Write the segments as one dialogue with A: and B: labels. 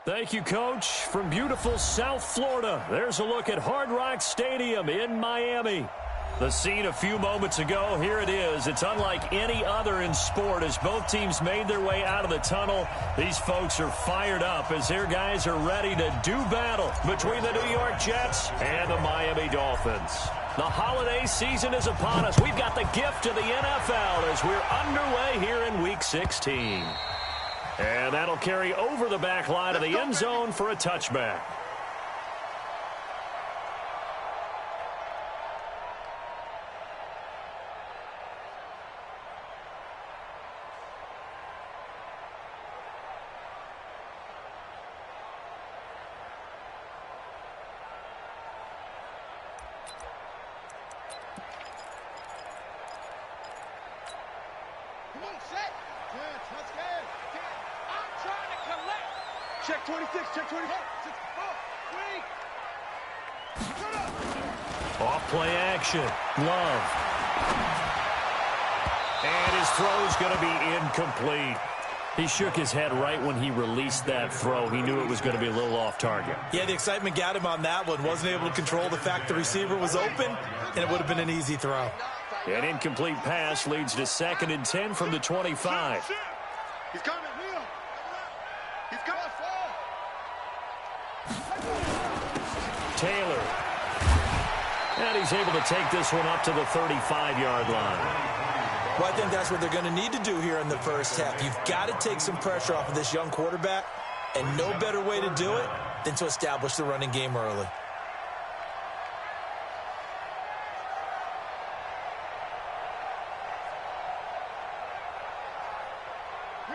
A: Thank you, Coach. From beautiful South Florida, there's a look at Hard Rock Stadium in Miami. The scene a few moments ago, here it is. It's unlike any other in sport as both teams made their way out of the tunnel. These folks are fired up as their guys are ready to do battle between the New York Jets and the Miami Dolphins. The holiday season is upon us. We've got the gift of the NFL as we're underway here in Week 16. And that'll carry over the back line of the end zone for a touchback.
B: Check 26, check 26.
A: Off play action. Love. And his throw's going to be incomplete. He shook his head right when he released that throw. He knew it was going to be a little off target.
C: Yeah, the excitement got him on that one. Wasn't able to control the fact the receiver was open, and it would have been an easy throw.
A: An incomplete pass leads to 2nd and 10 from the 25.
B: He's coming, Leo. He's coming.
A: Taylor. And he's able to take this one up to the 35-yard line.
C: Well, I think that's what they're going to need to do here in the first half. You've got to take some pressure off of this young quarterback, and no better way to do it than to establish the running game early.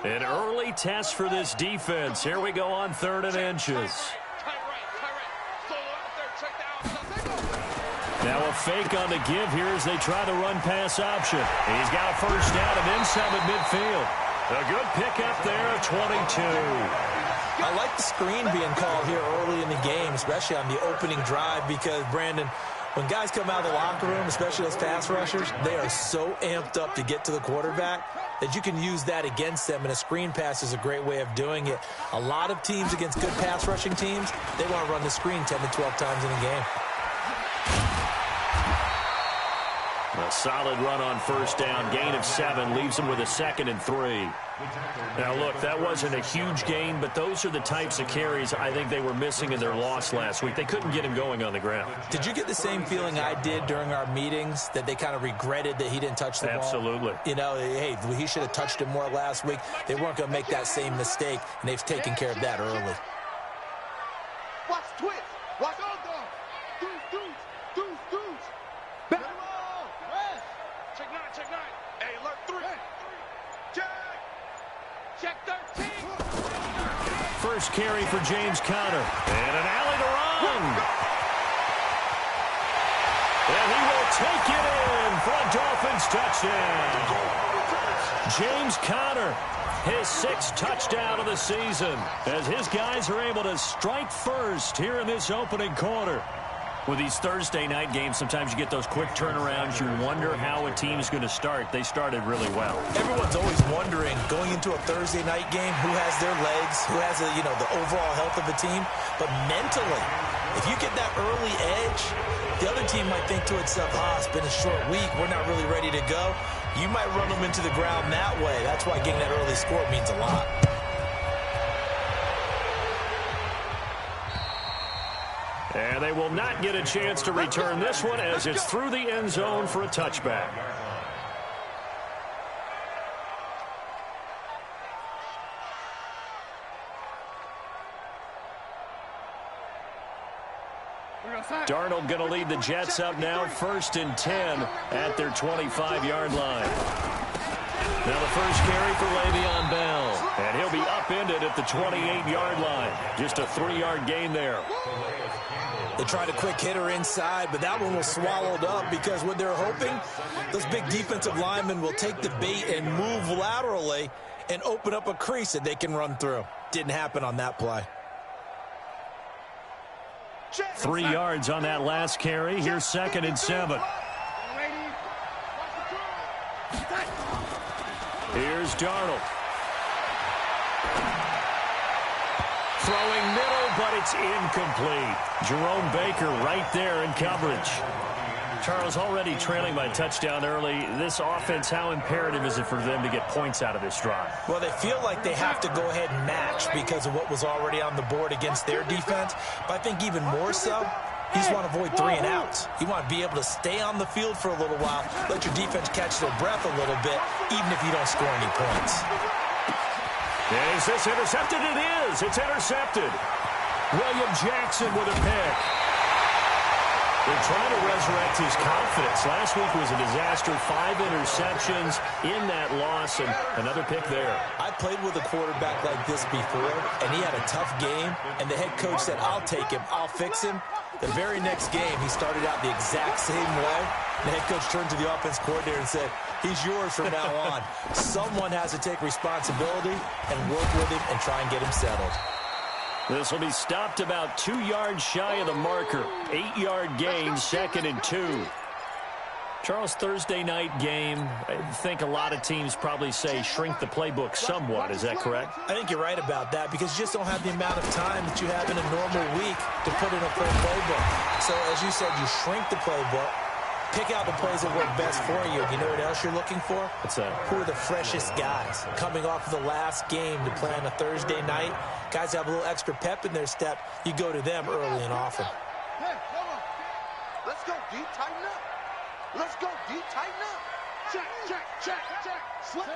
A: An early test for this defense. Here we go on 3rd and inches. Now a fake on the give here as they try the run-pass option. He's got a first down and then some at midfield. A good pickup there at 22.
C: I like the screen being called here early in the game, especially on the opening drive, because, Brandon, when guys come out of the locker room, especially those pass rushers, they are so amped up to get to the quarterback that you can use that against them, and a screen pass is a great way of doing it. A lot of teams against good pass rushing teams, they want to run the screen 10 to 12 times in a game.
A: A solid run on first down. Gain of 7 leaves him with a 2nd and 3. Now, look, that wasn't a huge gain, but those are the types of carries I think they were missing in their loss last week. They couldn't get him going on the ground.
C: Did you get the same feeling I did during our meetings, that they kind of regretted that he didn't touch the ball?
A: Absolutely.
C: You know, hey, he should have touched it more last week. They weren't going to make that same mistake, and they've taken care of that early.
B: Watch twitch. Watch on dog. Deuce. Check 9. Hey, alert 3. Check 13.
A: First carry for James Conner. And an alley to run. And he will take it in for a Dolphins touchdown. James Conner, his 6th touchdown of the season, as his guys are able to strike first here in this opening quarter. With these Thursday night games, sometimes you get those quick turnarounds. You wonder how a team's going to start. They started really well.
C: Everyone's always wondering, going into a Thursday night game, who has their legs, who has the overall health of the team. But mentally, if you get that early edge, the other team might think to itself, it's been a short week, we're not really ready to go. You might run them into the ground that way. That's why getting that early score means a lot.
A: And they will not get a chance to return this one as it's through the end zone for a touchback. Darnold going to lead the Jets up now, 1st and 10 at their 25-yard line. Now the first carry for Le'Veon Bell. And he'll be upended at the 28-yard line. Just a 3-yard gain there.
C: They tried a quick hitter inside, but that one was swallowed up because what they're hoping, those big defensive linemen will take the bait and move laterally and open up a crease that they can run through. Didn't happen on that play.
A: 3 yards on that last carry. Here's 2nd and 7. Here's Darnold. Throwing middle, but it's incomplete. Jerome Baker right there in coverage. Charles, already trailing by touchdown early. This offense, how imperative is it for them to get points out of this drive?
C: Well, they feel like they have to go ahead and match because of what was already on the board against their defense. But I think even more so, you just want to avoid 3 and outs. You want to be able to stay on the field for a little while, let your defense catch their breath a little bit, even if you don't score any points.
A: Is this intercepted? It is. It's intercepted. William Jackson with a pick. They're trying to resurrect his confidence. Last week was a disaster. 5 interceptions in that loss, and another pick there.
C: I played with a quarterback like this before, and he had a tough game, and the head coach said, I'll take him, I'll fix him. The very next game, he started out the exact same way. The head coach turned to the offense coordinator and said, he's yours from now on. Someone has to take responsibility and work with him and try and get him settled.
A: This will be stopped about 2 yards shy of the marker. 8-yard gain, 2nd and 2. Charles, Thursday night game, I think a lot of teams probably say shrink the playbook somewhat. Is that correct?
C: I think you're right about that because you just don't have the amount of time that you have in a normal week to put in a full playbook. So, as you said, you shrink the playbook, pick out the plays that work best for you. You know what else you're looking for?
A: What's that?
C: Who are the freshest guys coming off of the last game to play on a Thursday night? Guys have a little extra pep in their step. You go to them early and often.
B: Hey, come on. Let's go, D. Tighten up. Let's go, D. Tighten up. Check. Slam.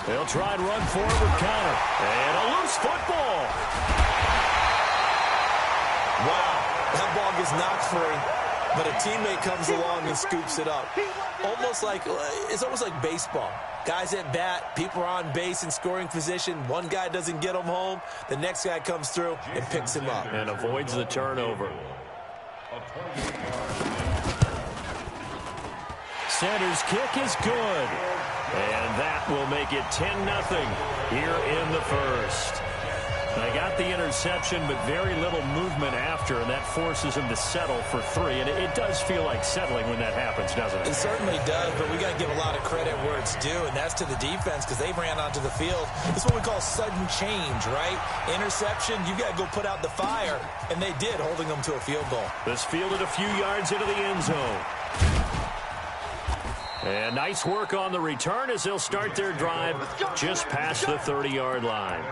A: They'll try and run forward with Connor. And a loose football.
C: Wow. That ball gets knocked free, but a teammate comes along and scoops it up. It's almost like baseball. Guys at bat, people are on base in scoring position. One guy doesn't get him home. The next guy comes through and picks him up.
A: And avoids the turnover. Center's kick is good. And that will make it 10-0 here in the first. They got the interception, but very little movement after, and that forces him to settle for 3. And it does feel like settling when that happens, doesn't it?
C: It certainly does, but we got to give a lot of credit where it's due, and that's to the defense because they ran onto the field. This is what we call sudden change, right? Interception, you got to go put out the fire, and they did, holding them to a field goal.
A: This fielded a few yards into the end zone. And nice work on the return as they'll start their drive just past the 30-yard line.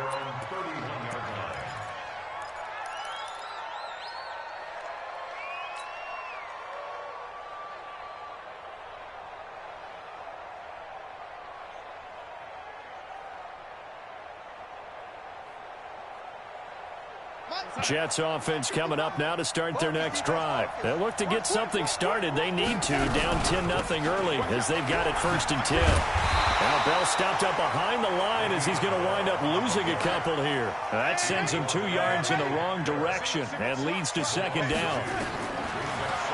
A: Jets offense coming up now to start their next drive. They'll look to get something started. They need to, down 10-0 early as they've got it 1st and 10. Now Bell stopped up behind the line as he's going to wind up losing a couple here. That sends him 2 yards in the wrong direction and leads to 2nd down.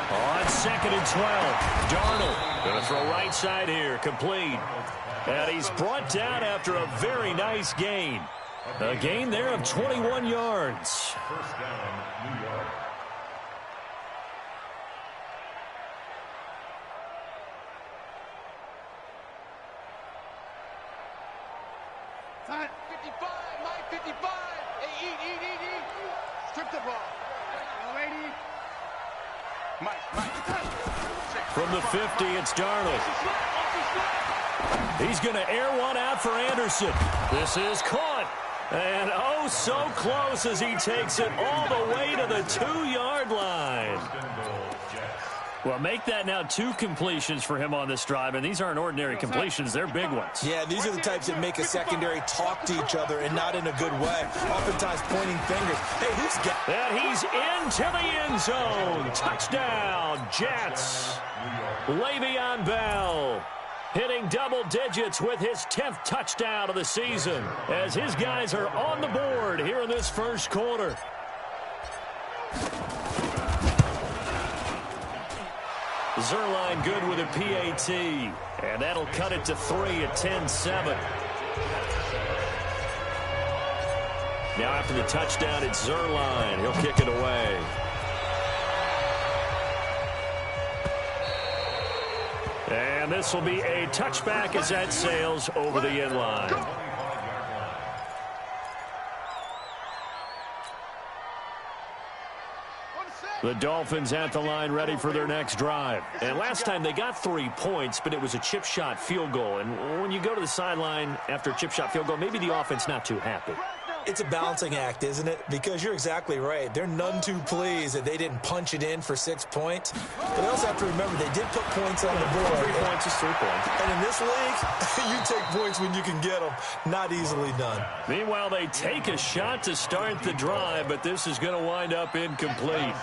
A: On 2nd and 12, Darnold going to throw right side here, complete. And he's brought down after a very nice gain. A gain there of 21 yards.
D: First down, New York.
B: Time. 55, Mike, 55. Hey, eat. Strip the ball. Alrighty. Mike.
A: From the 50, it's Darnold. He's going to air one out for Anderson. This is caught. And oh, so close as he takes it all the way to the 2-yard line. Well, make that now 2 completions for him on this drive, and these aren't ordinary completions. They're big ones.
C: Yeah, these are the types that make a secondary talk to each other and not in a good way. Oftentimes pointing fingers. Hey, who's got...
A: And he's into the end zone. Touchdown, Jets. Le'Veon Bell. hitting double digits with his 10th touchdown of the season as his guys are on the board here in this first quarter. Zuerlein good with a PAT, and that'll cut it to 3 at 10-7. Now after the touchdown, it's Zuerlein. He'll kick it away. And this will be a touchback as that sails over the end line. The Dolphins at the line ready for their next drive. And last time they got 3 points, but it was a chip shot field goal. And when you go to the sideline after a chip shot field goal, maybe the offense not too happy.
C: It's a balancing act, isn't it? Because you're exactly right. They're none too pleased that they didn't punch it in for 6 points. But they also have to remember they did put points on the board.
A: 3 points is 3 points.
C: And in this league, you take points when you can get them. Not easily done.
A: Meanwhile, they take a shot to start the drive, but this is going to wind up incomplete.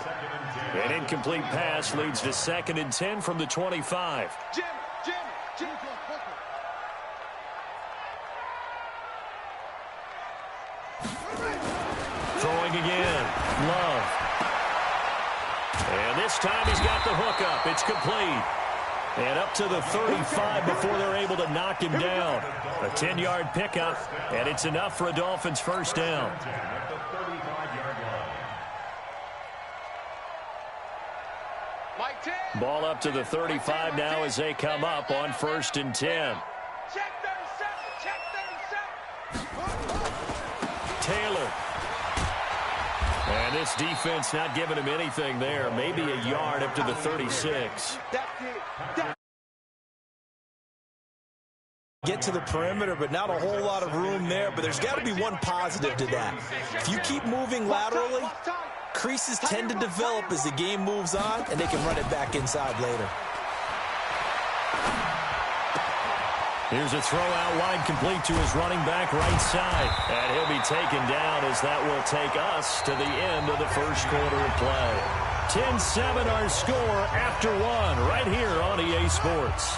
A: An incomplete pass leads to 2nd and 10 from the 25. Throwing again. Love. And this time he's got the hook up. It's complete. And up to the 35 before they're able to knock him down. A 10-yard pickup, and it's enough for a Dolphins first down. Ball up to the 35 now as they come up on 1st and 10. Taylor. And this defense not giving him anything there. Maybe a yard up to the 36.
C: Get to the perimeter, but not a whole lot of room there. But there's got to be one positive to that. If you keep moving laterally, creases tend to develop as the game moves on, and they can run it back inside later.
A: Here's a throw out wide, complete to his running back right side. And he'll be taken down as that will take us to the end of the first quarter of play. 10-7 our score after 1 right here on EA Sports.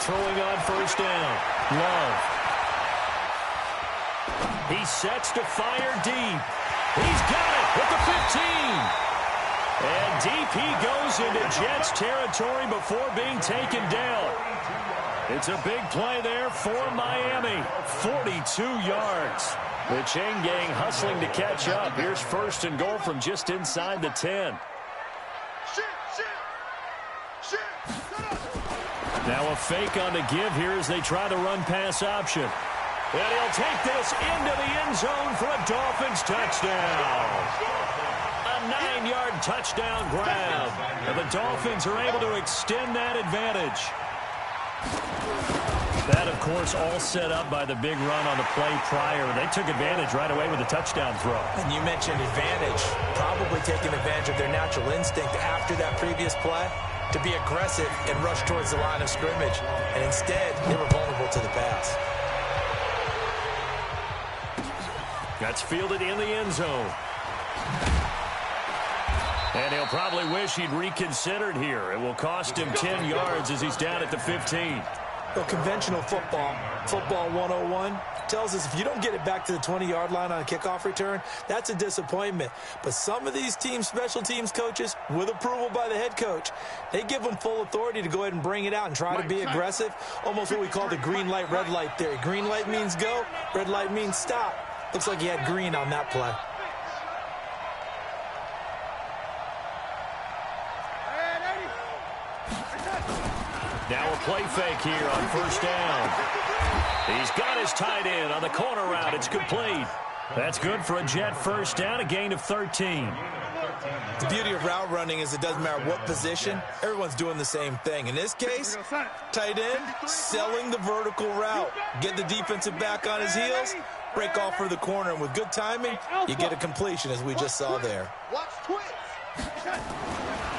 A: Throwing on 1st down. Love. He sets to fire deep. He's got it at the 15. And deep he goes into Jets territory before being taken down. It's a big play there for Miami. 42 yards. The chain gang hustling to catch up. Here's 1st and goal from just inside the 10. Now a fake on the give here as they try to run pass option. And he'll take this into the end zone for a Dolphins touchdown. A 9-yard touchdown grab. And the Dolphins are able to extend that advantage. That, of course, all set up by the big run on the play prior. They took advantage right away with a touchdown throw.
C: And you mentioned advantage. Probably taking advantage of their natural instinct after that previous play to be aggressive and rush towards the line of scrimmage. And instead, they were vulnerable to the pass.
A: That's fielded in the end zone. And he'll probably wish he'd reconsidered here. It will cost him 10 yards as he's down at the 15.
C: Well, conventional football 101, tells us if you don't get it back to the 20-yard line on a kickoff return, that's a disappointment. But some of these teams, special teams coaches, with approval by the head coach, they give them full authority to go ahead and bring it out and try to be aggressive, almost what we call the green light, red light theory. Green light means go, red light means stop. Looks like he had green on that play.
A: Now a play fake here on 1st down. He's got his tight end on the corner route. It's complete. That's good for a Jet 1st down, a gain of 13.
C: The beauty of route running is it doesn't matter what position. Everyone's doing the same thing. In this case, tight end selling the vertical route. Get the defensive back on his heels, break off for the corner, and with good timing, you get a completion as we just saw there.
B: Watch twist.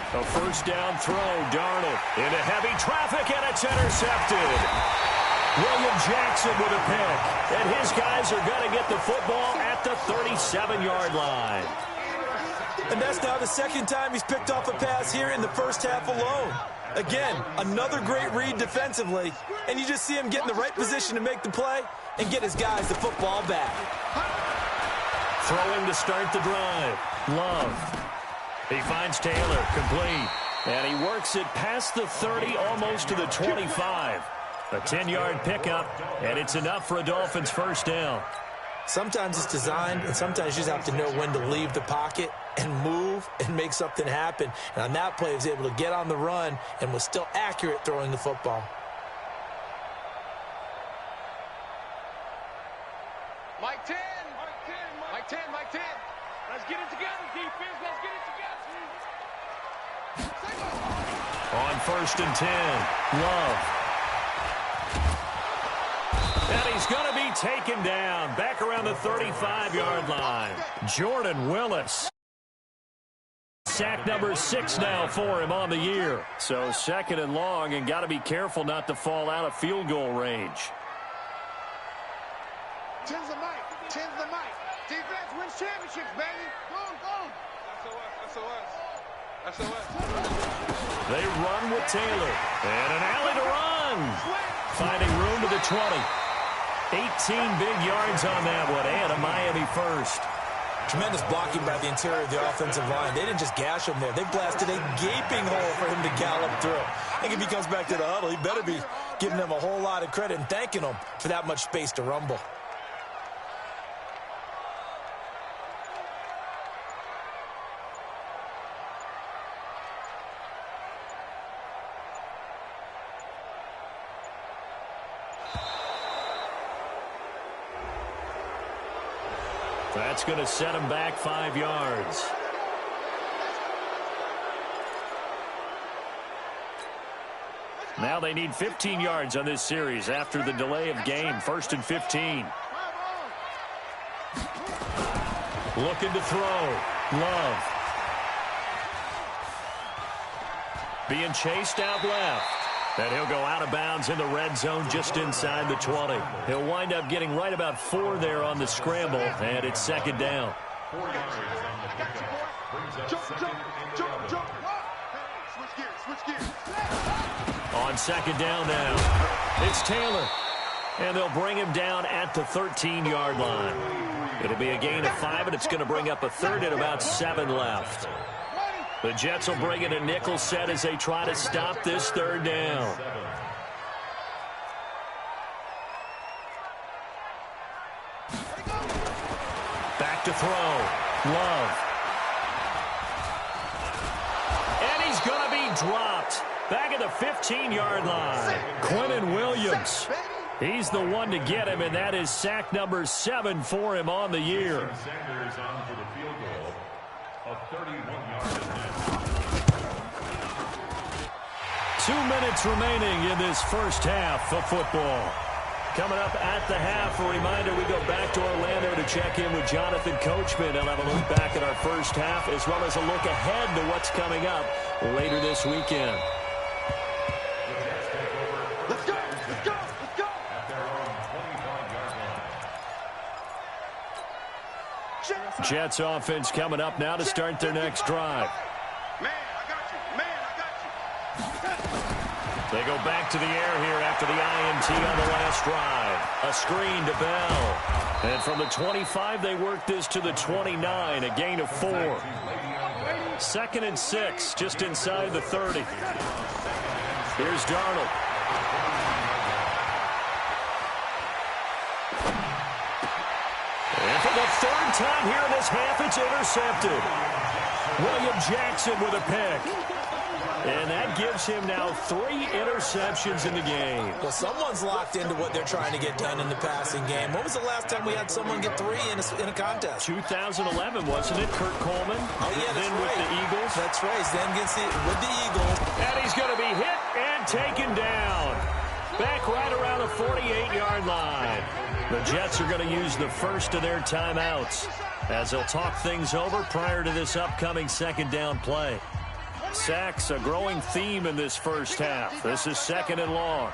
A: A 1st down throw, Darnold into heavy traffic, and it's intercepted. William Jackson with a pick. And his guys are going to get the football at the 37-yard line.
C: And that's now the second time he's picked off a pass here in the first half alone. Again, another great read defensively, and you just see him get in the right position to make the play and get his guys the football back.
A: Throwing to start the drive. Love. He finds Taylor, complete. And he works it past the 30, almost to the 25. A 10-yard pickup, and it's enough for a Dolphins first down.
C: Sometimes it's designed, and sometimes you just have to know when to leave the pocket and move and make something happen. And on that play, he was able to get on the run and was still accurate throwing the football.
B: Mike 10. Mike 10. Mike 10. Let's get it together, defense. Let's get it together.
A: On first and 10, Love. And he's going to be taken down back around the 35-yard line. Jordan Willis. Sack number 6 now for him on the year. So second and long, and got to be careful not to fall out of field goal range.
B: 10's the mic. 10's the mic. Defense wins championships, baby. Go. SOS.
A: They run with Taylor. And an alley to run. Finding room to the 20. 18 big yards on that one, and a Miami first.
C: Tremendous blocking by the interior of the offensive line. They didn't just gash him there. They blasted a gaping hole for him to gallop through. I think if he comes back to the huddle, he better be giving them a whole lot of credit and thanking them for that much space to rumble.
A: That's going to set him back 5 yards. Now they need 15 yards on this series after the delay of game. First and 15. Looking to throw. Love. Being chased out left. And he'll go out of bounds in the red zone just inside the 20. He'll wind up getting right about 4 there on the scramble, and it's second down.
B: Jump. Switch gears.
A: On second down now, it's Taylor. And they'll bring him down at the 13-yard line. It'll be a gain of 5, and it's going to bring up a third and about 7 left. The Jets will bring in a nickel set as they try to stop this third down. Back to throw. Love. And he's going to be dropped. Back at the 15-yard line. Quinnen Williams. He's the one to get him, and that is sack number 7 for him on the year.
D: Sanders on for the field goal of 31 yards.
A: 2 minutes remaining in this first half of football. Coming up at the half, a reminder, we go back to Orlando to check in with Jonathan Coachman. He'll have a look back at our first half as well as a look ahead to what's coming up later this weekend.
B: Let's go.
D: At their own 25-yard line.
A: Jets offense coming up now to start their next drive.
B: Man, I got you.
A: They go back to the air here after the INT on the last drive. A screen to Bell. And from the 25, they work this to the 29, a gain of 4. 2nd and 6, just inside the 30. Here's Darnold. And for the 3rd time here in this half, it's intercepted. William Jackson with a pick. And that gives him now 3 interceptions in the game.
C: Well, someone's locked into what they're trying to get done in the passing game. When was the last time we had someone get 3 in a contest?
A: 2011, wasn't it? Kurt Coleman.
C: Oh, yeah, that's
A: then
C: right.
A: With the Eagles.
C: That's right. Then with the Eagles.
A: And he's going to be hit and taken down. Back right around the 48-yard line. The Jets are going to use the first of their timeouts as they'll talk things over prior to this upcoming second down play. Sacks, a growing theme in this first half. This is 2nd and long.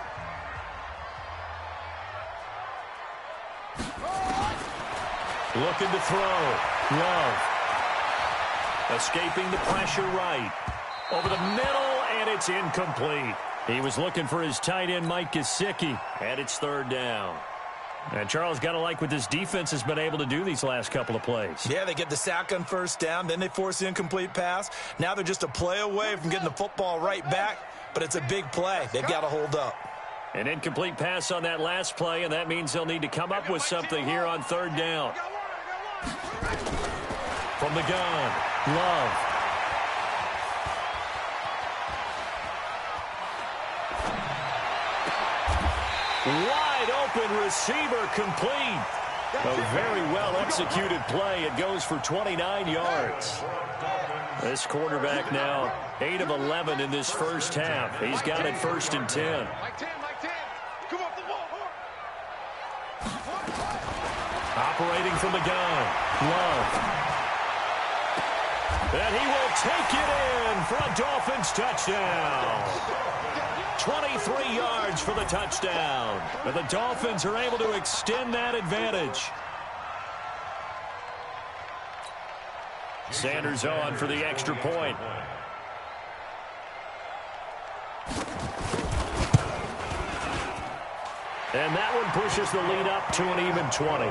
A: Looking to throw. Love. Escaping the pressure right. Over the middle, and it's incomplete. He was looking for his tight end, Mike Gesicki, and it's third down. And Charles, got to like what this defense has been able to do these last couple of plays.
C: Yeah, they get the sack on first down, then they force the incomplete pass. Now they're just a play away from getting the football right back, but it's a big play. They've got to hold up.
A: An incomplete pass on that last play, and that means they'll need to come up with something here on third down. From the gun, Love. Wide open receiver complete. A very well-executed play. It goes for 29 yards. This quarterback now 8 of 11 in this first half. He's got it 1st and 10. Operating from the gun, Love. And he will take it in for a Dolphins touchdown. 23 yards for the touchdown. But the Dolphins are able to extend that advantage. Sanders on for the extra point. And that one pushes the lead up to an even 20.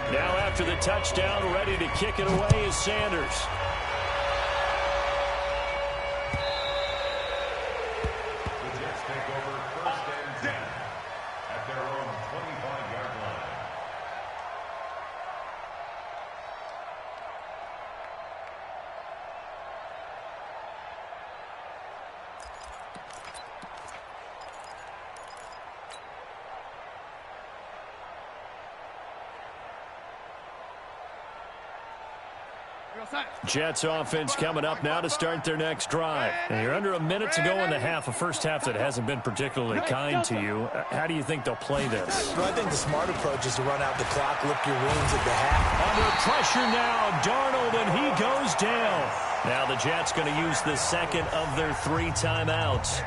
A: Now after the touchdown, ready to kick it away is Sanders.
D: The Jets take over 1st and 10 at their own 25-yard line.
A: Jets offense coming up now to start their next drive. And you're under a minute to go in the half, a first half that hasn't been particularly kind to you. How do you think they'll play this?
C: Well, I think the smart approach is to run out the clock, lick your wounds at the half.
A: Under pressure now, Darnold, and he goes down. Now the Jets going to use the second of their 3 timeouts,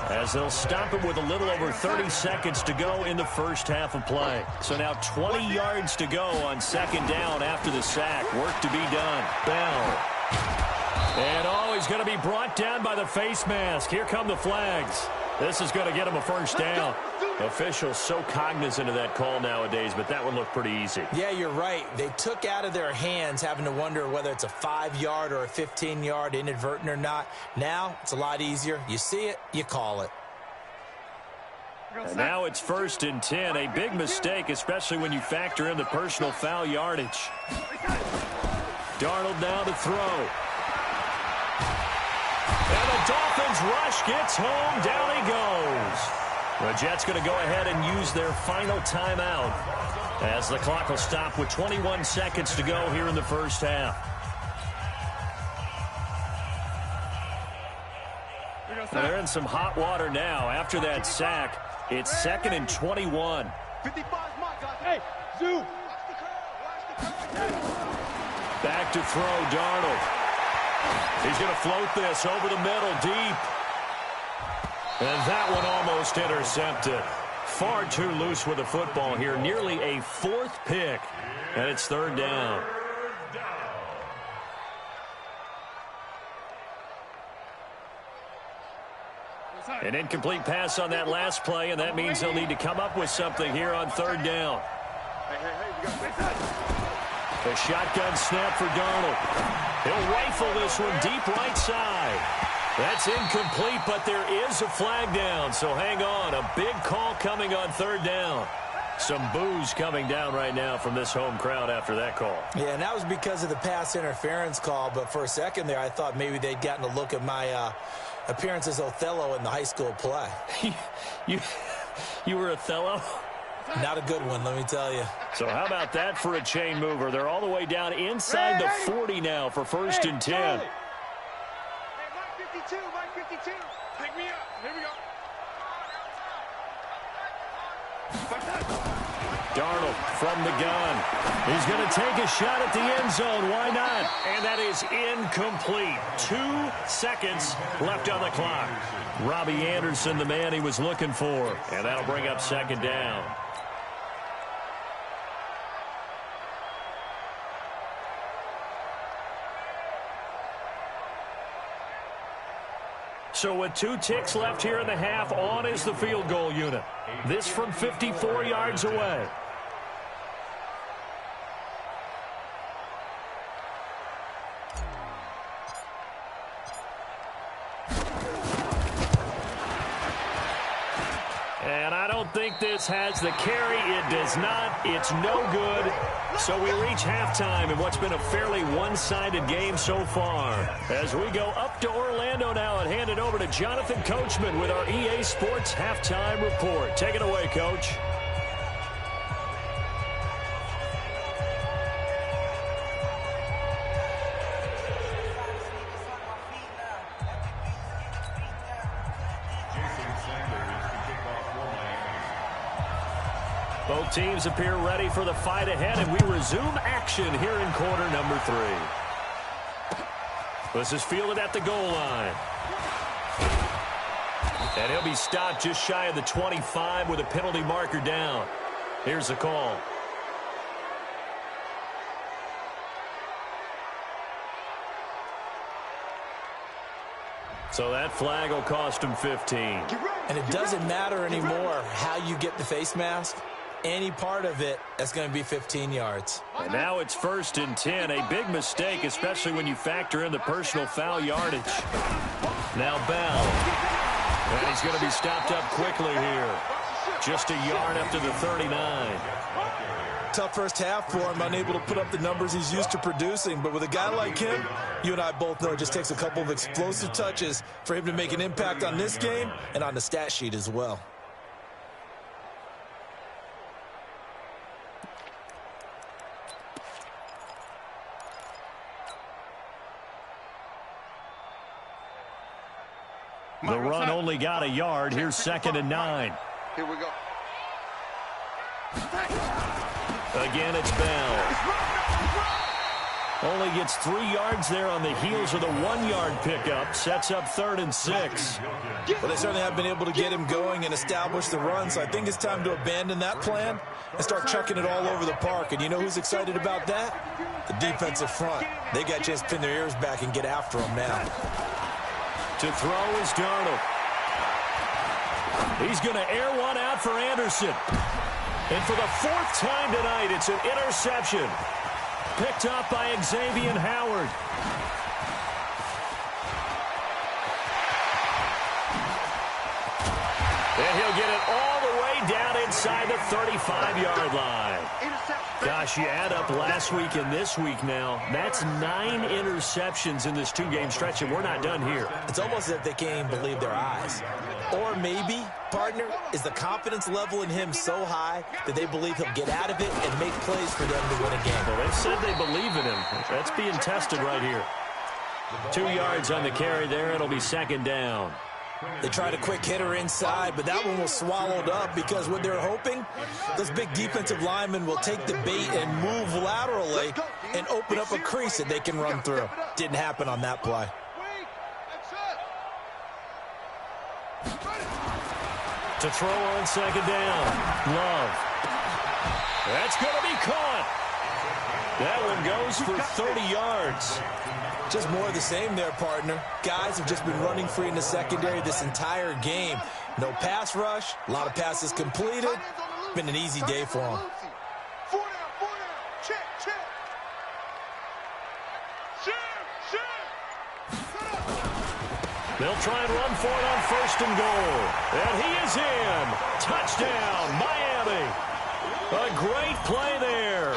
A: as they'll stop it with a little over 30 seconds to go in the first half of play. So now 20 yards to go on 2nd down after the sack. Work to be done. Bell. And he's going to be brought down by the face mask. Here come the flags. This is going to get him a first down. Officials so cognizant of that call nowadays, but that one looked pretty easy.
C: Yeah, you're right. They took out of their hands having to wonder whether it's a 5-yard or a 15-yard inadvertent or not. Now it's a lot easier. You see it, you call it.
A: And now it's 1st and 10. A big mistake, especially when you factor in the personal foul yardage. Darnold now to throw. And the Dolphins rush gets home. Down he goes. The Jets going to go ahead and use their final timeout, as the clock will stop with 21 seconds to go here in the first half. They're in some hot water now. After that sack, it's 2nd and 21.
B: Hey, Zoo.
A: Back to throw, Darnold. He's going to float this over the middle, deep. And that one almost intercepted. Far too loose with the football here. Nearly a 4th pick. And it's 3rd down. An incomplete pass on that last play, and that means they'll need to come up with something here on 3rd down. A shotgun snap for Darnold. He'll rifle this one deep right side. That's incomplete, but there is a flag down, so hang on. A big call coming on 3rd down. Some boos coming down right now from this home crowd after that call.
C: Yeah, and that was because of the pass interference call, but for a second there I thought maybe they'd gotten a look at my appearance as Othello in the high school play.
A: You were Othello?
C: Not a good one, let me tell you.
A: So how about that for a chain mover? They're all the way down inside the 40 now for 1st and 10.
B: Hey, Mike 52, Mike 52. Pick me up. Here we go.
A: Darnold from the gun. He's going to take a shot at the end zone. Why not? And that is incomplete. 2 seconds left on the clock. Robbie Anderson, the man he was looking for. And that'll bring up second down. So with 2 ticks left here in the half, on is the field goal unit. This from 54 yards away. And I don't think this has the carry. It does not. It's no good. So we reach halftime in what's been a fairly one-sided game so far. As we go up to Orlando now and hand it over to Jonathan Coachman with our EA Sports Halftime Report. Take it away, Coach. Both teams appear ready for the fight ahead, and we resume action here in quarter number 3. This is fielded at the goal line. And he'll be stopped just shy of the 25 with a penalty marker down. Here's the call. So that flag will cost him 15.
C: And it doesn't matter anymore how you get the face mask. Any part of it, that's going to be 15 yards.
A: And now it's 1st and 10. A big mistake, especially when you factor in the personal foul yardage. Now Bell. And he's going to be stopped up quickly here. Just a yard up to the 39.
C: Tough first half for him, unable to put up the numbers he's used to producing. But with a guy like him, you and I both know it just takes a couple of explosive touches for him to make an impact on this game and on the stat sheet as well.
A: The run only got a yard. Here's 2nd and 9.
B: Here we go.
A: Again, it's Bell. Only gets 3 yards there on the heels of the 1-yard pickup. Sets up 3rd and 6.
C: Well, they certainly have been able to get him going and establish the run, so I think it's time to abandon that plan and start chucking it all over the park. And you know who's excited about that? The defensive front. They got a chance to pin their ears back and get after him now.
A: To throw is Darnold. He's going to air one out for Anderson. And for the 4th time tonight, it's an interception. Picked up by Xavier Howard. And he'll get it all the way down inside the 35-yard line. Gosh, you add up last week and this week now. That's 9 interceptions in this 2-game stretch, and we're not done here.
C: It's almost as if they can't even believe their eyes. Or maybe, partner, is the confidence level in him so high that they believe he'll get out of it and make plays for them to win a game.
A: Well, they said they believe in him. That's being tested right here. 2 yards on the carry there. It'll be 2nd down.
C: They tried a quick hitter inside, but that one was swallowed up because what they're hoping, those big defensive linemen will take the bait and move laterally and open up a crease that they can run through. Didn't happen on that play.
A: To throw on 2nd down. Love. That's going to be caught. That one goes for 30 yards.
C: Just more of the same there, partner. Guys have just been running free in the secondary this entire game. No pass rush, a lot of passes completed. Been an easy day for them.
B: 4 down, check.
A: They'll try and run for it on 1st and goal. And he is in. Touchdown, Miami. A great play there.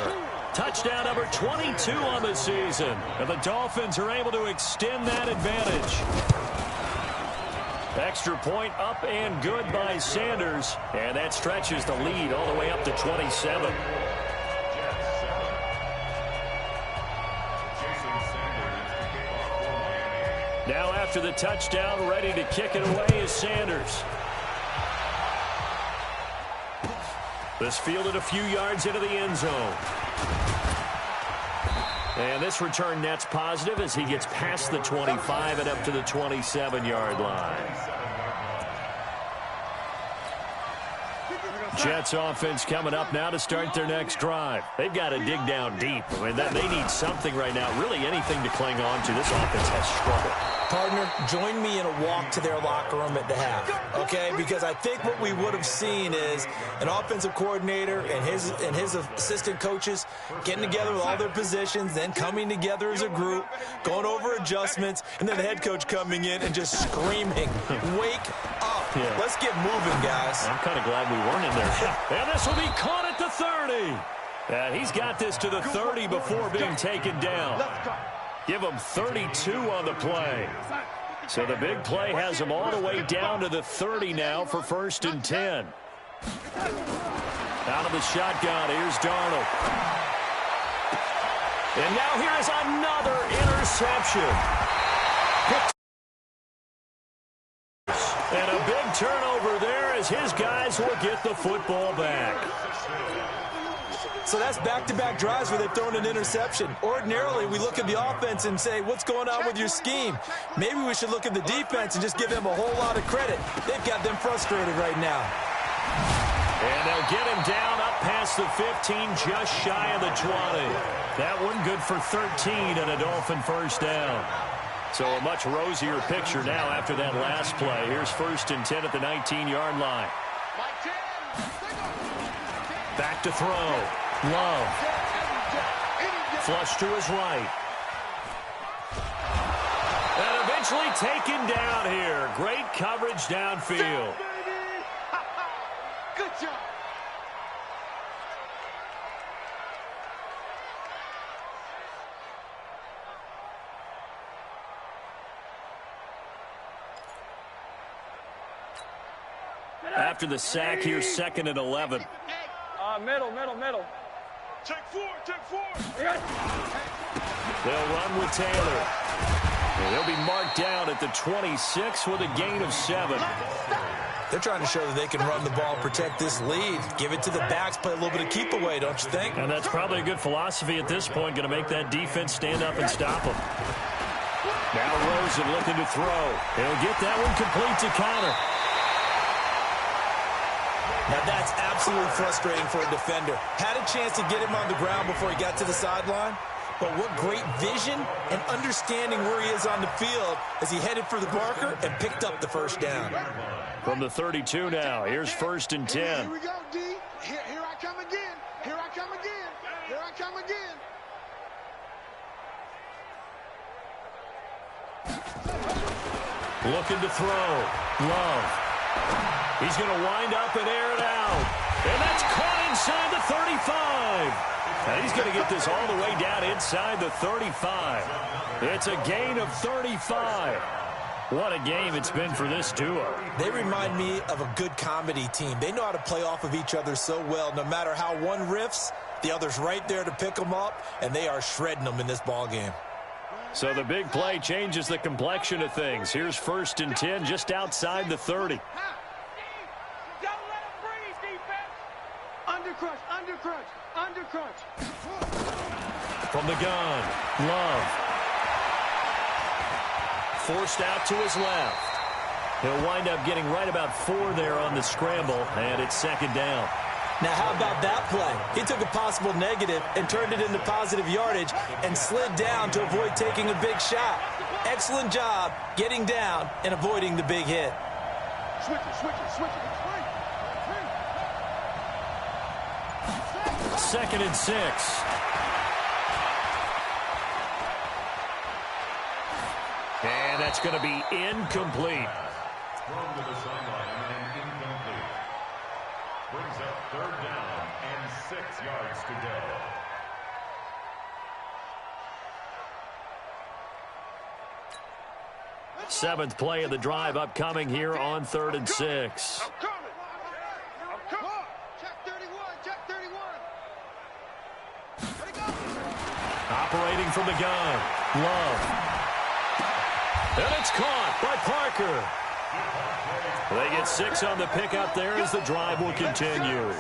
A: Touchdown number 22 on the season. And the Dolphins are able to extend that advantage. Extra point up and good by Sanders. And that stretches the lead all the way up to 27. Now after the touchdown, ready to kick it away is Sanders. This fielded a few yards into the end zone. And this return net's positive as he gets past the 25 and up to the 27-yard line. Jets offense coming up now to start their next drive. They've got to dig down deep. I mean, they need something right now, really anything to cling on to. This offense has struggled.
C: Partner, join me in a walk to their locker room at the half, okay? Because I think what we would have seen is an offensive coordinator and his assistant coaches getting together with all their positions, then coming together as a group, going over adjustments, and then the head coach coming in and just screaming, wake up. Yeah. Let's get moving, guys.
A: I'm kind of glad we weren't in there. And this will be caught at the 30. And he's got this to the 30 before being taken down. Give him 32 on the play. So the big play has him all the way down to the 30 now for 1st and 10. Out of the shotgun, here's Darnold. And now here's another interception. And a big turnover there as his guys will get the football back.
C: So that's back-to-back drives where they've thrown an interception. Ordinarily, we look at the offense and say, what's going on with your scheme? Maybe we should look at the defense and just give them a whole lot of credit. They've got them frustrated right now.
A: And they'll get him down up past the 15, just shy of the 20. That one good for 13 and a Dolphin first down. So a much rosier picture now after that last play. Here's 1st and 10 at the 19-yard line. Back to throw. Love. Flush to his right. And eventually taken down here. Great coverage downfield.
B: Good job.
A: After the sack, here's 2nd and 11.
E: Middle.
B: Check four.
A: They'll run with Taylor. And they'll be marked down at the 26 with a gain of 7.
C: They're trying to show that they can run the ball, protect this lead, give it to the backs, play a little bit of keep away, don't you think?
A: And that's probably a good philosophy at this point, going to make that defense stand up and stop them. Now Rosen looking to throw. He'll get that one complete to Connor.
C: Now that's absolutely frustrating for a defender. Had a chance to get him on the ground before he got to the sideline, but what great vision and understanding where he is on the field as he headed for the marker and picked up the first down.
A: From the 32 now, here's 1st and 10.
B: Here we go, D. Here I come again. Here I come again. Here I come again.
A: Looking to throw. Love. He's going to wind up and air it out. And that's caught inside the 35. And he's going to get this all the way down inside the 35. It's a gain of 35. What a game it's been for this duo.
C: They remind me of a good comedy team. They know how to play off of each other so well. No matter how one riffs, the other's right there to pick them up, and they are shredding them in this ball game.
A: So the big play changes the complexion of things. Here's 1st and 10 just outside the 30.
B: Undercrunch.
A: From the gun, Love. Forced out to his left. He'll wind up getting right about 4 there on the scramble, and it's 2nd down.
C: Now, how about that play? He took a possible negative and turned it into positive yardage and slid down to avoid taking a big shot. Excellent job getting down and avoiding the big hit.
B: Switch it.
A: 2nd and 6. And that's going to be incomplete.
D: Thrown to the sideline and incomplete. Brings up 3rd down and 6 yards to go.
A: Seventh play of the drive upcoming here on 3rd and 6.
B: I'm coming. Check 31. Ready, go.
A: Operating from the gun, Love. And it's caught by Parker. They get 6 on the pickup there as the drive will continue.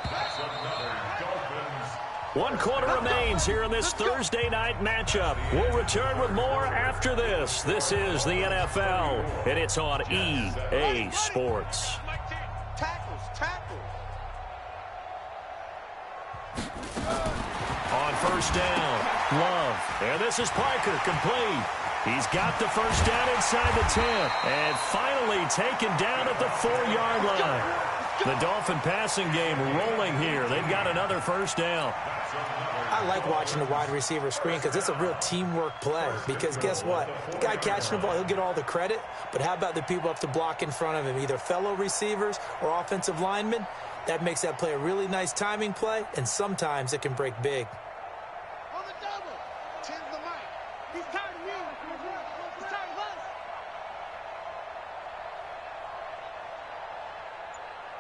D: That's another Dolphins.
A: 1 quarter remains here in this Thursday night matchup. We'll return with more after this. This is the NFL, and it's on EA Sports.
B: Tackles.
A: On first down, Love. And this is Parker, complete. He's got the first down inside the 10. And finally taken down at the 4-yard line. The Dolphin passing game rolling here. They've got another first down.
C: I like watching the wide receiver screen because it's a real teamwork play. Because guess what? The guy catching the ball, he'll get all the credit. But how about the people up to block in front of him, either fellow receivers or offensive linemen? That makes that play a really nice timing play, and sometimes it can break big.
B: On the double. 10's the mic. He's tired of you. He's tired of us.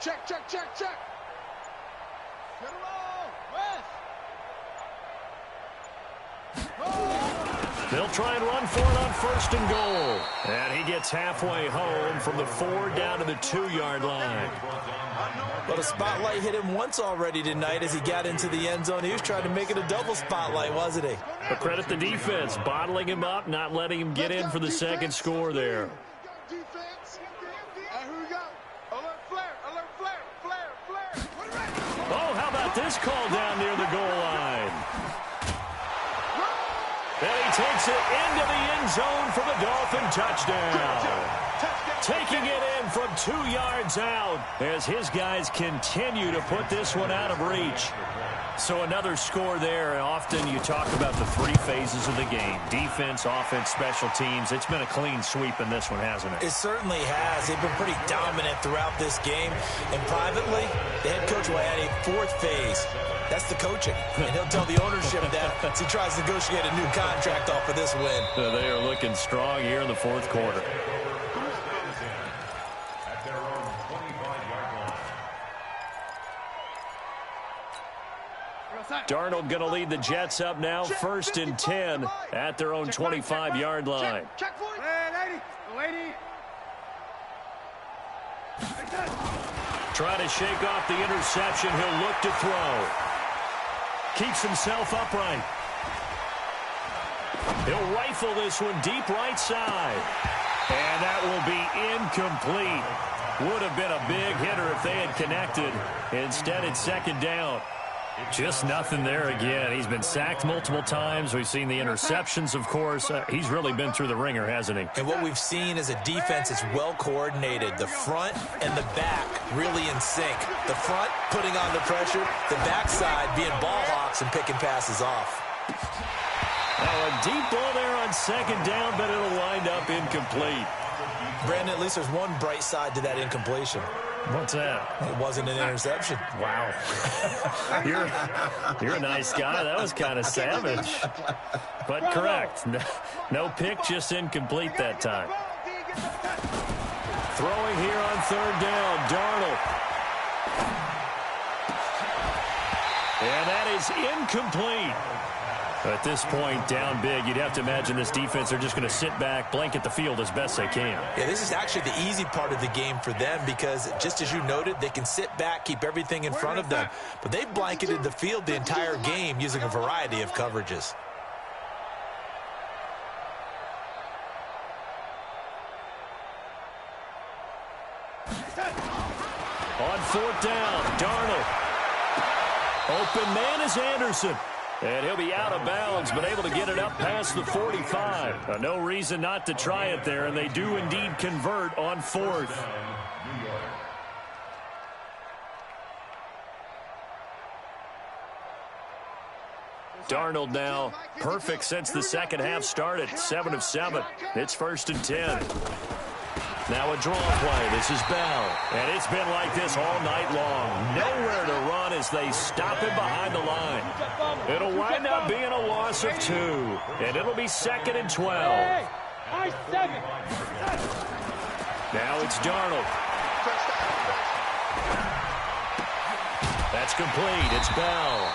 B: Check. Get him all. West.
A: They'll try and run for it on first and goal. And he gets halfway home from the 4 down to the 2-yard line.
C: But a spotlight hit him once already tonight as he got into the end zone. He was trying to make it a double spotlight, wasn't he?
A: But credit the defense, bottling him up, not letting him get in for the second score there.
B: Defense. And here we go. Alert flare.
A: Oh, how about this call down near the goal line? And he takes it into the end zone for the Dolphin touchdown. Taking it in from 2 yards out as his guys continue to put this one out of reach. So another score there. Often you talk about the 3 phases of the game. Defense, offense, special teams. It's been a clean sweep in this one, hasn't it?
C: It certainly has. They've been pretty dominant throughout this game. And privately, the head coach will add a 4th phase. That's the coaching. And he'll tell the ownership that as he tries to negotiate a new contract off of this win.
A: They are looking strong here in the 4th quarter.
D: At their own 25-yard line.
A: Darnold going to lead the Jets up now, 1st and 10 at their own 25-yard line.
B: Check for it.
E: Lady.
A: Trying to shake off the interception. He'll look to throw. Keeps himself upright. He'll rifle this one deep right side. And that will be incomplete. Would have been a big hitter if they had connected. Instead, it's 2nd down. Just nothing there again. He's been sacked multiple times. We've seen the interceptions, of course. He's really been through the ringer, hasn't he?
C: And what we've seen is a defense that's well coordinated. The front and the back really in sync. The front putting on the pressure. The backside being ball hawks and picking passes off.
A: Now a deep ball there on 2nd down, but it'll wind up incomplete.
C: Brandon, at least there's one bright side to that incompletion.
A: What's that?
C: It wasn't an interception.
A: Wow. You're a nice guy. That was kind of savage. But correct. No pick, just incomplete that time. Throwing here on 3rd down, Darnold. And that is incomplete. At this point, down big, you'd have to imagine this defense are just going to sit back, blanket the field as best they can.
C: Yeah, this is actually the easy part of the game for them because, just as you noted, they can sit back, keep everything in front of them. But they've blanketed the field the entire game using a variety of coverages.
A: On 4th down, Darnold. Open man is Anderson. And he'll be out of bounds, but able to get it up past the 45. No reason not to try it there, and they do indeed convert on 4th. Darnold now perfect since the second half started. 7 of 7. It's 1st and 10. Now a draw play. This is Bell. And it's been like this all night long. Nowhere to run as they stop him behind the line. It'll wind up being a loss of 2. And it'll be 2nd and 12. Now it's Darnold. That's complete. It's Bell.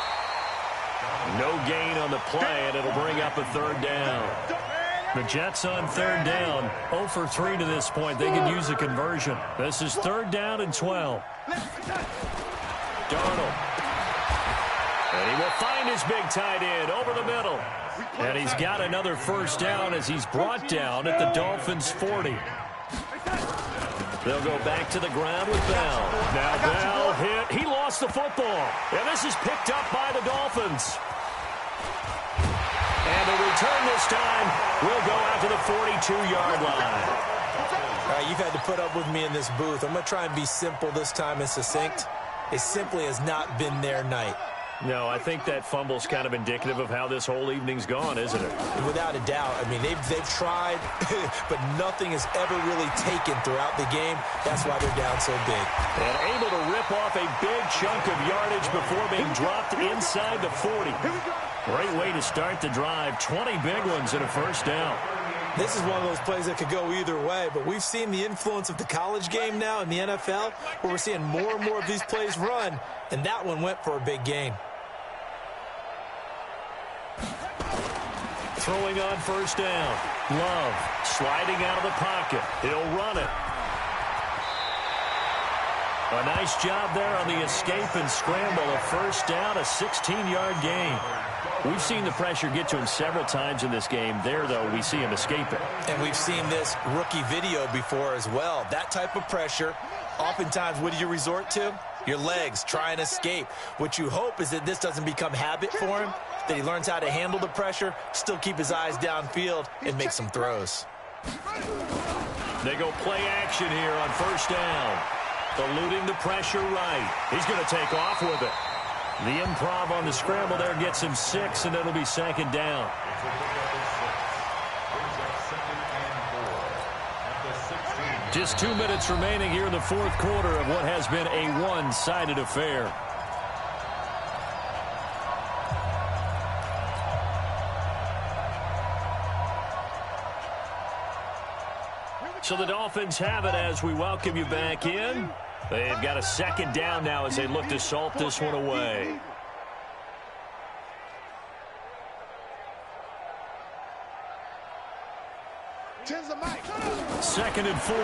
A: No gain on the play, and it'll bring up a 3rd down. The Jets on 3rd down, 0 for 3 to this point. They could use a conversion. This is 3rd down and 12. Darnold. And he will find his big tight end over the middle. And he's got another first down as he's brought down at the Dolphins' 40. They'll go back to the ground with Bell. Now Bell hit. He lost the football. And this is picked up by the Dolphins. And the return this time will go out to the 42-yard line.
C: All right, you've had to put up with me in this booth. I'm going to try and be simple this time and succinct. It simply has not been their night.
A: No, I think that fumble's kind of indicative of how this whole evening's gone, isn't it?
C: Without a doubt. I mean, they've tried, but nothing has ever really taken throughout the game. That's why they're down so big.
A: And able to rip off a big chunk of yardage before being dropped inside the 40. Great way to start the drive. 20 big ones and a first down.
C: This is one of those plays that could go either way, but we've seen the influence of the college game now in the NFL, where we're seeing more and more of these plays run, and that one went for a big gain.
A: Throwing on first down. Love sliding out of the pocket. He'll run it. A nice job there on the escape and scramble. A first down, a 16-yard gain. We've seen the pressure get to him several times in this game. There, though, we see him escape it.
C: And we've seen this rookie video before as well. That type of pressure, oftentimes, what do you resort to? Your legs, try and escape. What you hope is that this doesn't become habit for him, that he learns how to handle the pressure, still keep his eyes downfield, and make some throws.
A: They go play action here on first down. Eluding the pressure right. He's going to take off with it. The improv on the scramble there gets him 6, and it'll be second down. Just 2 minutes remaining here in the fourth quarter of what has been a one-sided affair. So the Dolphins have it as we welcome you back in. They've got a second down now as they look to salt this one away. Second and 4.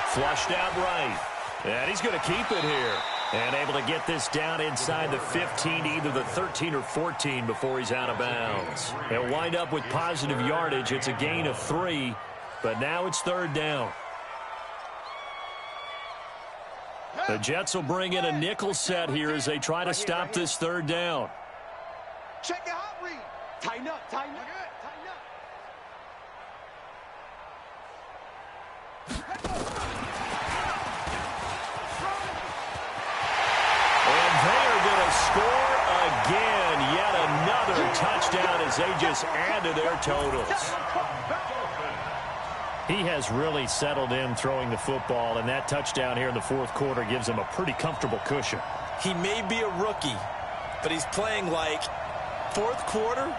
A: Flushed out right. And he's going to keep it here. And able to get this down inside the 15, either the 13 or 14 before he's out of bounds. He'll wind up with positive yardage. It's a gain of 3, but now it's third down. The Jets will bring in a nickel set here as they try to stop this third down.
B: Check your hot read. Tighten up, tighten up.
A: Score again. Yet another touchdown as they just add to their totals. He has really settled in throwing the football, and that touchdown here in the fourth quarter gives him a pretty comfortable cushion.
C: He may be a rookie, but he's playing like fourth quarter,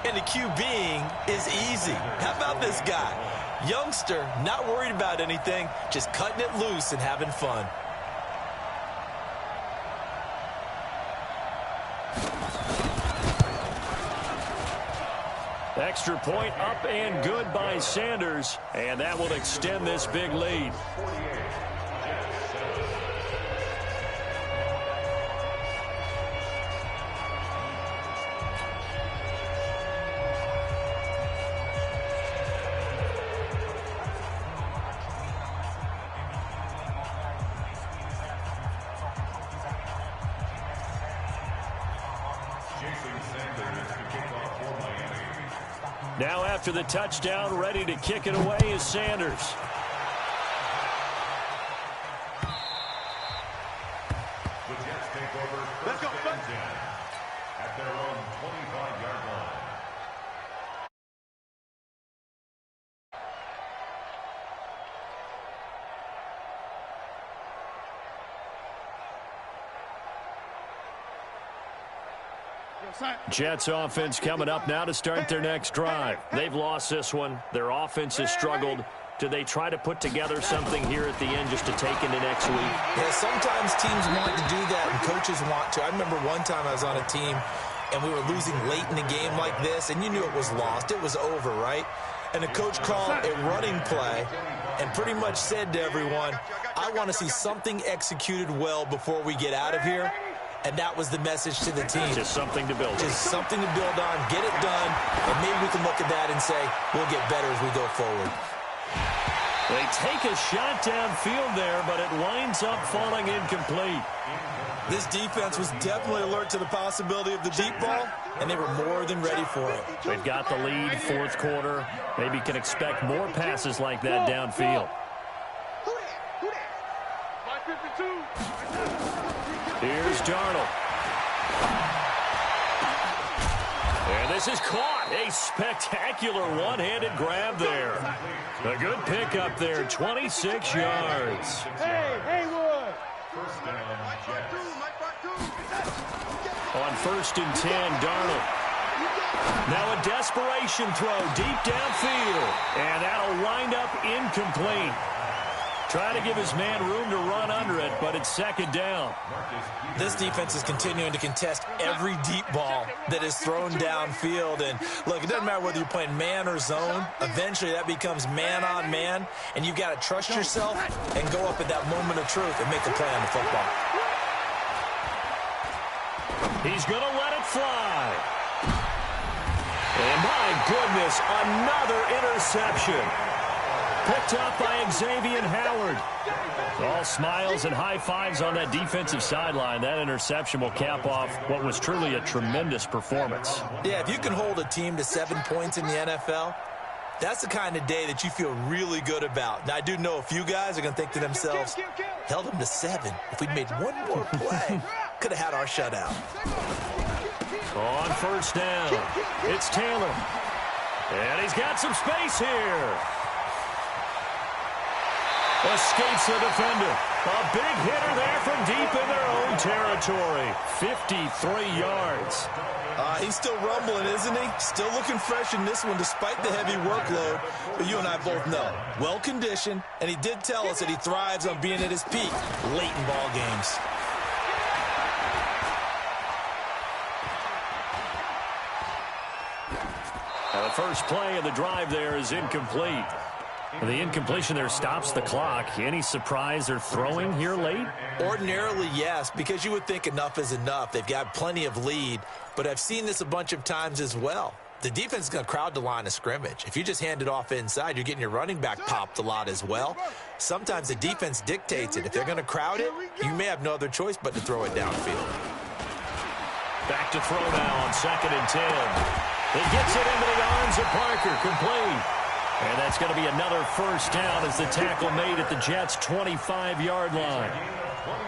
C: and the QBing is easy. How about this guy? Youngster, not worried about anything, just cutting it loose and having fun.
A: Extra point up and good by Sanders, and that will extend this big lead. Now after the touchdown, ready to kick it away is Sanders.
D: The Jets take over first and 10 at their own 25-yard line.
A: Jets offense coming up now to start their next drive. They've lost this one. Their offense has struggled. Do they try to put together something here at the end just to take into next week?
C: Yeah, sometimes teams want to do that and coaches want to. I remember one time I was on a team and we were losing late in the game like this, and you knew it was lost. It was over, right? And the coach called a running play and pretty much said to everyone, I want to see something executed well before we get out of here. And that was the message to the team.
A: Just something to build on.
C: Just something to build on, get it done, and maybe we can look at that and say, we'll get better as we go forward.
A: They take a shot downfield there, but it winds up falling incomplete.
C: This defense was definitely alert to the possibility of the deep ball, and they were more than ready for it.
A: They've got the lead, fourth quarter. Maybe can expect more passes like that downfield. Here's Darnold. And this is caught. A spectacular one-handed grab there. A good pickup there, 26 yards.
E: Hey, Haywood.
A: On 1st and 10, Darnold. Now a desperation throw deep downfield. And that'll wind up incomplete. Trying to give his man room to run under it, but it's second down.
C: This defense is continuing to contest every deep ball that is thrown downfield. And, look, it doesn't matter whether you're playing man or zone. Eventually, that becomes man-on-man, and you've got to trust yourself and go up at that moment of truth and make the play on the football.
A: He's going to let it fly. And, my goodness, another interception. Picked up by Xavier Howard. All smiles and high fives on that defensive sideline. That interception will cap off what was truly a tremendous performance.
C: Yeah, if you can hold a team to 7 points in the NFL, that's the kind of day that you feel really good about. Now, I do know a few guys are going to think to themselves, held them to 7. If we'd made one more play, could have had our shutout.
A: On 1st down, it's Taylor. And he's got some space here. Escapes the defender. A big hitter there from deep in their own territory. 53 yards.
C: He's still rumbling, isn't he? Still looking fresh in this one despite the heavy workload. But you and I both know, well-conditioned, and he did tell us that he thrives on being at his peak late in ball games.
A: Now the first play of the drive there is incomplete. The incompletion there stops the clock. Any surprise they're throwing here late?
C: Ordinarily, yes, because you would think enough is enough. They've got plenty of lead, but I've seen this a bunch of times as well. The defense is going to crowd the line of scrimmage. If you just hand it off inside, you're getting your running back popped a lot as well. Sometimes the defense dictates it. If they're going to crowd it, you may have no other choice but to throw it downfield.
A: Back to throw now on 2nd and 10. He gets it into the arms of Parker, complete. And that's going to be another first down as the tackle made at the Jets' 25-yard line.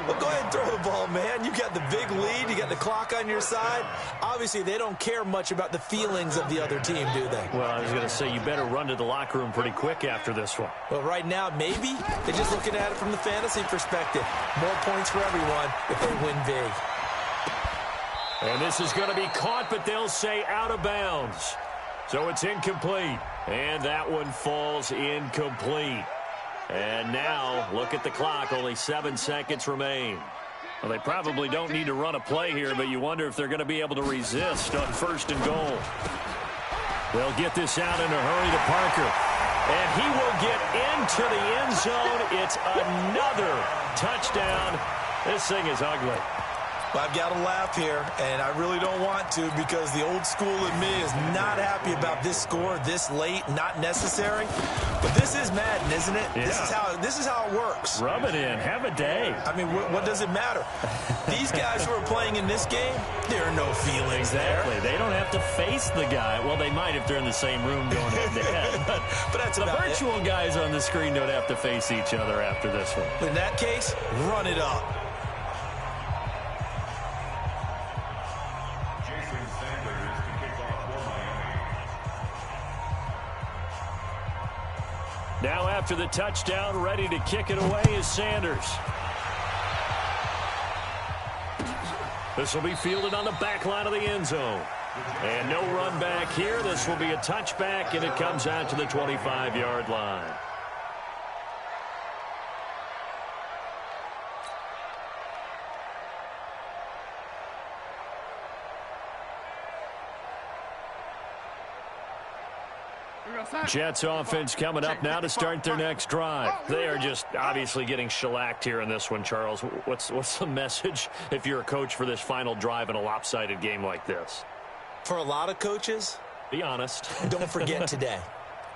C: Well, go ahead and throw the ball, man. You got the big lead. You got the clock on your side. Obviously, they don't care much about the feelings of the other team, do they?
A: Well, I was going to say you better run to the locker room pretty quick after this one.
C: Well, right now, maybe. They're just looking at it from the fantasy perspective. More points for everyone if they win big.
A: And this is going to be caught, but they'll say out of bounds. So it's incomplete. And that one falls incomplete. And now, look at the clock. Only 7 seconds remain. Well, they probably don't need to run a play here, but you wonder if they're going to be able to resist on 1st and goal. They'll get this out in a hurry to Parker. And he will get into the end zone. It's another touchdown. This thing is ugly.
C: Well, I've got to laugh here, and I really don't want to because the old school in me is not happy about this score this late, not necessary. But this is Madden, isn't it?
A: Yeah.
C: This is how it works.
A: Rub it in. Have a day.
C: I mean, what does it matter? These guys who are playing in this game, there are no feelings
A: exactly.
C: there.
A: They don't have to face the guy. Well, they might if they're in the same room going head-to-head. But
C: that's
A: the
C: about
A: virtual guys on the screen don't have to face each other after this one.
C: In that case, run it up.
A: Now after the touchdown, ready to kick it away is Sanders. This will be fielded on the back line of the end zone. And no run back here. This will be a touchback, and it comes out to the 25-yard line. Jets offense coming up now to start their next drive. They are just obviously getting shellacked here in this one, Charles. What's the message if you're a coach for this final drive in a lopsided game like this?
C: For a lot of coaches,
A: be honest.
C: Don't forget today.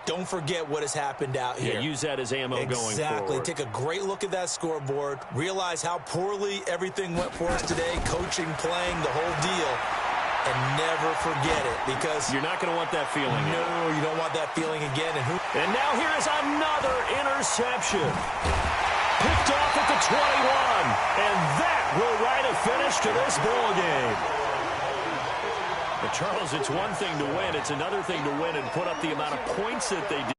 C: Don't forget what has happened out here.
A: Yeah, use that as ammo going forward.
C: Exactly. Take a great look at that scoreboard. Realize how poorly everything went for us today. Coaching, playing, the whole deal. And never forget it, because
A: you're not going to want that feeling.
C: No, you don't want that feeling again.
A: And now here is another interception. Picked off at the 21. And that will write a finish to this ball game. But Charles, it's one thing to win. It's another thing to win and put up the amount of points that they did.